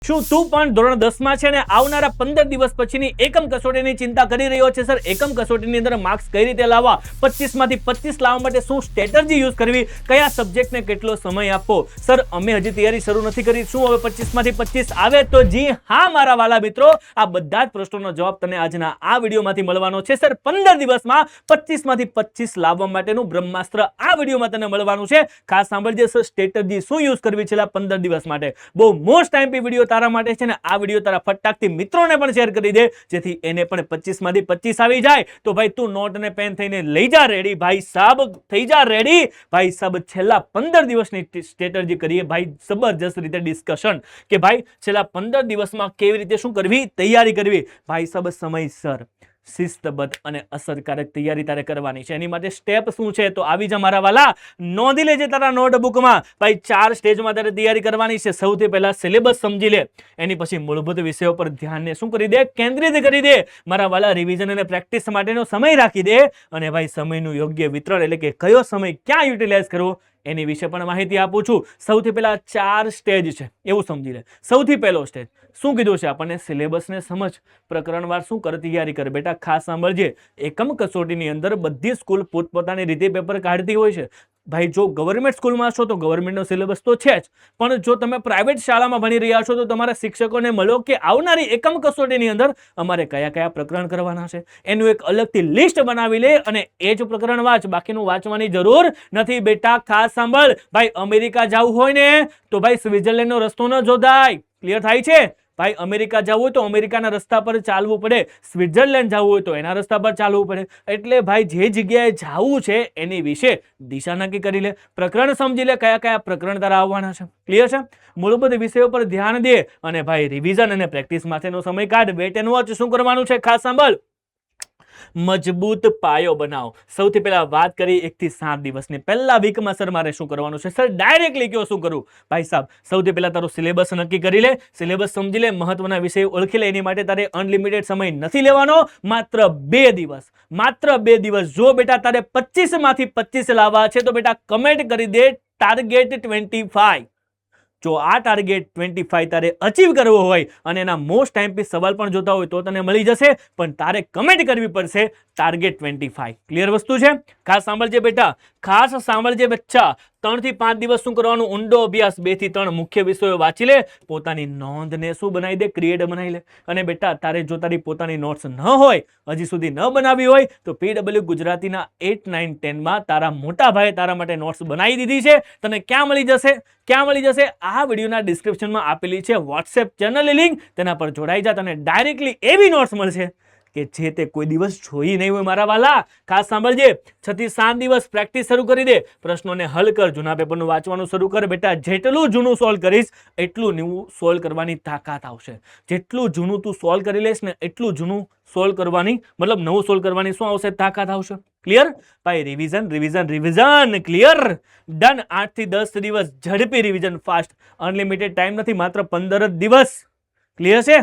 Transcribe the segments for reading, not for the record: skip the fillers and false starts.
શું તું પણ ધોરણ 10 માં છે ને આવનારા 15 દિવસ પછીની એકમ કસોટીની ચિંતા કરી રહ્યો છે? સર, એકમ કસોટીની અંદર માર્ક્સ કઈ રીતે લાવવા, 25 માંથી 25 લાવવા માટે શું સ્ટ્રેટેજી યુઝ કરવી, કયા સબ્જેક્ટને કેટલો સમય આપવો? સર, અમે હજી તૈયારી શરૂ નથી કરી. શું હવે 25 માંથી 25 આવે? તો જી હા મારા વાલા મિત્રો, આ બધા જ પ્રશ્નોનો જવાબ તને આજના આ વિડીયોમાંથી મળવાનો છે. સર, 15 દિવસમાં 25 માંથી 25 લાવવા માટેનું બ્રહ્માસ્ત્ર આ વિડીયોમાં તને મળવાનું છે. ખાસ સાંભળજે સર, સ્ટ્રેટેજી શું યુઝ કરવી છેલ્લા 15 દિવસ માટે. બહુ મોસ્ટ ટાઈમ વિડીયો તારા માટે છે ને આ વિડીયો તારા ફટાકથી મિત્રોને પણ શેર કરી દે, જેથી એને પણ 25 માંથી 25 આવી જાય. તો ભાઈ તું નોટ અને પેન થઈને લઈ જા રેડી. ભાઈ સાહેબ થઈ જા રેડી. ભાઈ સાહેબ છેલ્લા 15 દિવસની સ્ટ્રેટેજી કરીએ ભાઈ, જબરજસ્ત રીતે ડિસ્કશન કે ભાઈ છેલ્લા 15 દિવસમાં કેવી રીતે શું કરવી, તૈયારી કરવી. ભાઈ સાહેબ સમયસર, શિસ્તબદ્ધ અને અસરકારક તૈયારી તારે કરવાની છે. એની માટે સ્ટેપ શું છે તો આવી જા મારા વાલા, નોંધી લેજે તારા નોટબુકમાં. ભાઈ 4 સ્ટેજમાં તારે તૈયારી કરવાની છે. સૌથી પહેલા સિલેબસ સમજી લે, એની પછી મૂળભૂત વિષયો પર ધ્યાનને શું કરી દે, કેન્દ્રિત કરી દે મારા વાલા. રિવિઝન અને પ્રેક્ટિસ માટેનો સમય રાખી દે, અને ભાઈ સમયનું યોગ્ય વિતરણ એટલે કે કયો સમય ક્યાં યુટિલાઇઝ કરવો એની વિશે પણ માહિતી આપું છું. સૌથી પહેલા 4 સ્ટેજ છે એવું સમજી લે. સૌથી પહેલો સ્ટેજ શું કીધું છે આપણને? સિલેબસને સમજ, પ્રકરણવાર શું કર, તૈયારી કર. બેટા ખાસ સાંભળજે, એકમ કસોટીની અંદર બધી સ્કૂલ પોતપોતાની રીતે પેપર કાઢતી હોય છે. ભાઈ જો ગવર્મેન્ટ સ્કૂલમાં છો તો ગવર્મેન્ટનો સિલેબસ તો છે જ, પણ જો તમે પ્રાઇવેટ શાળામાં ભણી રહ્યા છો તો તમારા શિક્ષકોને મળો કે આવનારી એકમ કસોટીની અંદર અમારે કયા કયા પ્રકરણ કરવાના છે, એનું એક અલગથી લિસ્ટ બનાવી લે અને એ જ પ્રકરણ વાંચ, બાકીનું વાંચવાની જરૂર નથી. બેટા ખાસ સાંભળ, ભાઈ અમેરિકા જવું હોય ને તો ભાઈ સ્વિટ્ઝરલેન્ડનો રસ્તો ન જોદાય. ક્લિયર થાય છે? ભાઈ અમેરિકા જવું હોય તો અમેરિકાના રસ્તા પર ચાલવું પડે, સ્વિટ્ઝરલેન્ડ જવું હોય તો એના રસ્તા પર ચાલવું પડે. એટલે ભાઈ જે જગ્યાએ જવું છે એની વિશે દિશા નક્કી કરી લે, પ્રકરણ સમજી લે, કયા કયા પ્રકરણ તારા આવવાના છે. ક્લિયર છે? મૂળભૂત વિષયો પર ધ્યાન દે અને ભાઈ રિવિઝન અને પ્રેક્ટિસ માટેનો સમય કાઢ. વેટ એન્ડ વોચ શું કરવાનું છે ખાસ સાંભળ, મજબૂત પાયો બનાવો. સૌથી પહેલા વાત કરી 1 થી 7 દિવસની. પહેલા વીકમાં સર મારે શું કરવાનું છે? સર ડાયરેક્ટલી કયો શું કરું? ભાઈ સાહેબ સૌથી પહેલા તારો સિલેબસ નક્કી કરી લે, સિલેબસ સમજી લે, મહત્વના વિષય ઓળખી લે. એની માટે તારે અનલિમિટેડ સમય નથી લેવાનો, માત્ર 2 દિવસ. માત્ર 2 દિવસ. જો બેટા તારે 25 માંથી 25 લાવવા છે તો બેટા કમેન્ટ કરી દે ટાર્ગેટ 25. જો આ ટાર્ગેટ 25 તારે અચીવ કરવો હોય અને એના મોસ્ટ ટાઈમથી સવાલ પણ જોતા હોય તો તને મળી જશે, પણ તારે કમેન્ટ કરવી પડશે ટાર્ગેટ 25. ક્લિયર વસ્તુ છે? ખાસ સાંભળજે બેટા, ખાસ સાંભળજે બચ્ચા. 3 થી 5 દિવસ શું કરવાનું? ઊંડો અભ્યાસ. 2 થી 3 મુખ્ય વિષયો વાંચી લે, પોતાની નોંધને શું બનાવી દે, ક્રિએટ બનાવી લે. અને બેટા તારે જો તારી પોતાની નોટ્સ ન હોય, હજી સુધી ન બનાવી હોય તો PW ગુજરાતીના 8, 9, 10 માં તારા મોટા ભાઈએ તારા માટે નોટ્સ બનાવી દીધી છે. તને ક્યાં મળી જશે? ક્યાં મળી જશે? આ વિડીયોના ડિસ્ક્રિપ્શનમાં આપેલી છે વોટ્સએપ ચેનલની લિંક, તેના પર જોડાઈ જા. તને ડાયરેક્ટલી એવી નોટ્સ મળશે કે જે તે કોઈ દિવસ જોઈ નહીં હોય મારા વાલા. ખાસ સાંભળજે, 6 થી 7 દિવસ પ્રેક્ટિસ શરૂ કરી દે, પ્રશ્નોને હલ કર, જૂના પેપરનું વાંચવાનું શરૂ કર. બેટા જેટલું જૂનું સોલ્વ કરીશ એટલું નવું સોલ્વ કરવાની તાકાત આવશે. જેટલું જૂનું તું સોલ્વ કરી લઈશ ને એટલું જૂનું સોલ્વ કરવાની, મતલબ નવું સોલ્વ કરવાની શું આવશે? તાકાત આવશે. ક્લિયર? ભાઈ revision revision revision. Clear? Done. 8 થી 10 દિવસ ઝડપી રિવિઝન, ફાસ્ટ. અનલિમિટેડ ટાઈમ નથી, માત્ર 15 જ દિવસ. ક્લિયર છે?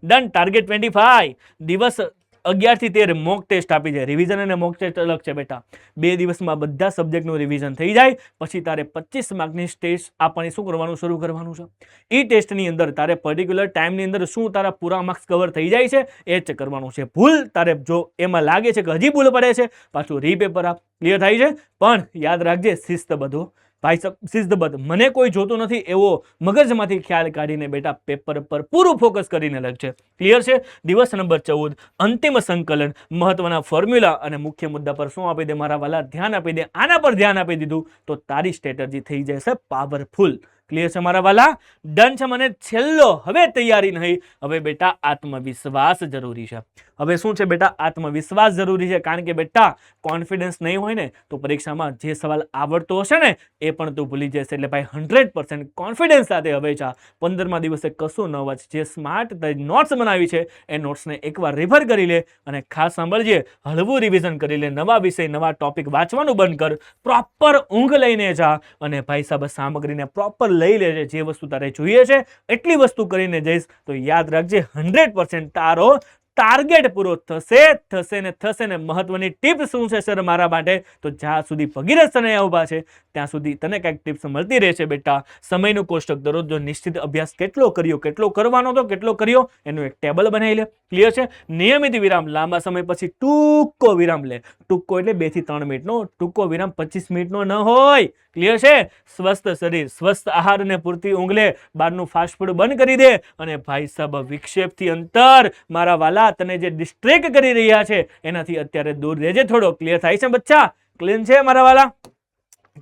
ડન. ટાર્ગેટ 25 દિવસ. 11 થી 13 મોક ટેસ્ટ આપી જાય. રિવિઝન અને મોક ટેસ્ટ અલગ છે બેટા. 2 દિવસમાં બધા સબ્જેક્ટનું રિવિઝન થઈ જાય પછી તારે 25 માર્કની ટેસ્ટ આપવાની શું કરવાનું શરૂ કરવાનું છે. એ ટેસ્ટની અંદર તારે પર્ટિક્યુલર ટાઈમની અંદર શું તારા પૂરા માર્ક્સ કવર થઈ જાય છે એ ચેક કરવાનું છે. ભૂલ તારે જો એમાં લાગે છે કે હજી ભૂલ પડે છે, પાછું રીપેપર આપ. ક્લિયર થાય છે? પણ યાદ રાખજે, શિસ્ત બધો ભાઈ શિસ્તબદ્ધ, મને કોઈ જોતું નથી એવો મગજમાંથી ખ્યાલ કાઢીને બેટા પેપર પર પૂરું ફોકસ કરીને લખજે. ક્લિયર છે? દિવસ નંબર 14 અંતિમ સંકલન, મહત્વના ફોર્મ્યુલા અને મુખ્ય મુદ્દા પર શું આપી દે મારા વાલા? ધ્યાન આપી દે. આના પર ધ્યાન આપી દીધું તો તારી સ્ટ્રેટેજી થઈ જશે પાવરફુલ. ક્લિયર છે મારા વાલા? ડન છે. મને છેલ્લો હવે તૈયારી નહીં, હવે બેટા આત્મવિશ્વાસ જરૂરી છે. હવે શું છે બેટા? આત્મવિશ્વાસ જરૂરી છે. કારણ કે બેટા કોન્ફિડન્સ નહીં હોય ને તો પરીક્ષામાં જે સવાલ આવડતો હશે ને એ પણ તું ભૂલી જશે. એટલે ભાઈ 100% કોન્ફિડન્સ સાથે હવે જા. 15મા દિવસે કશું ન વાંચ. જે સ્માર્ટ નોટ્સ બનાવી છે એ નોટ્સને એકવાર રિફર કરી લે અને ખાસ સાંભળજે, હળવું રિવિઝન કરી લે. નવા વિષય, નવા ટોપિક વાંચવાનું બંધ કર. પ્રોપર ઊંઘ લઈને જા અને ભાઈ સાહેબ સામગ્રીને પ્રોપર લઈ લેજે. જે વસ્તુ તારે જોઈએ છે એટલી વસ્તુ કરીને જઈશ તો યાદ રાખજે 100% તારો ટાર્ગેટ પૂરો થશે ને મહત્વની ટિપ્સ શું છે સર મારા માટે? તો જ્યાં સુધી ભગીરથ સર અહીંયા ઊભા છે ત્યાં સુધી તને કંઈક ટિપ્સ મળતી રહેશે બેટા. સમયનું કોષ્ટક દરરોજ નિશ્ચિત અભ્યાસ કેટલો કર્યો, કેટલો કરવાનો તો કેટલો કર્યો એનું એક ટેબલ બનાવી લે. ક્લિયર છે? નિયમિત વિરામ, લાંબા સમય પછી ટૂંકો વિરામ લે. ટૂંકો એટલે 2 થી 3 મિનિટનો, ટૂંકો વિરામ 25 મિનિટનો ન હોય. ક્લિયર છે? સ્વસ્થ શરીર, સ્વસ્થ આહાર અને પૂરતી ઊંઘ લે. બહારનું ફાસ્ટ ફૂડ બંધ કરી દે. અને ભાઈ સાહેબ વિક્ષેપથી અંતર, મારા વાલા તને જે ડિસ્ટ્રેક્ટ કરી રહ્યા છે એનાથી અત્યારે દૂર રહેજે થોડો. ક્લિયર થાય છે બચ્ચા? ક્લીન છે મારા વાલા?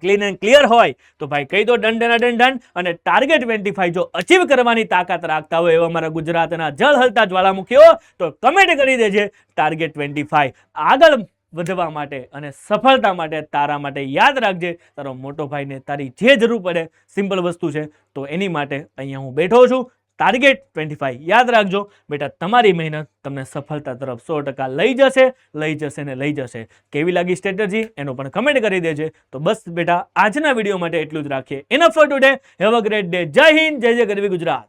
ક્લીન એન્ડ ક્લિયર હોય તો ભાઈ કહી દો ડન. અને ટાર્ગેટ 25 જો અચીવ કરવાની તાકાત રાખતા હોય એવા મારા ગુજરાતના જળ હલતા જ્વાળામુખીઓ તો કમેન્ટ કરી દેજે ટાર્ગેટ 25. આગળ વધવા માટે અને સફળતા માટે તારા માટે યાદ રાખજે, તારો મોટો ભાઈને તારી જે જરૂર પડે, સિમ્પલ વસ્તુ છે, તો એની માટે અહીંયા હું બેઠો છું. ટાર્ગેટ 25 યાદ રાખજો બેટા. તમારી મહેનત તમને સફળતા તરફ 100% લઈ જશે. કેવી લાગી સ્ટ્રેટેજી એનો પણ કમેન્ટ કરી દેજે. તો બસ બેટા આજના વિડીયો માટે એટલું જ રાખીએ. Enough four today. Have a great day. જય હિન્દ, જય ગરવી ગુજરાત.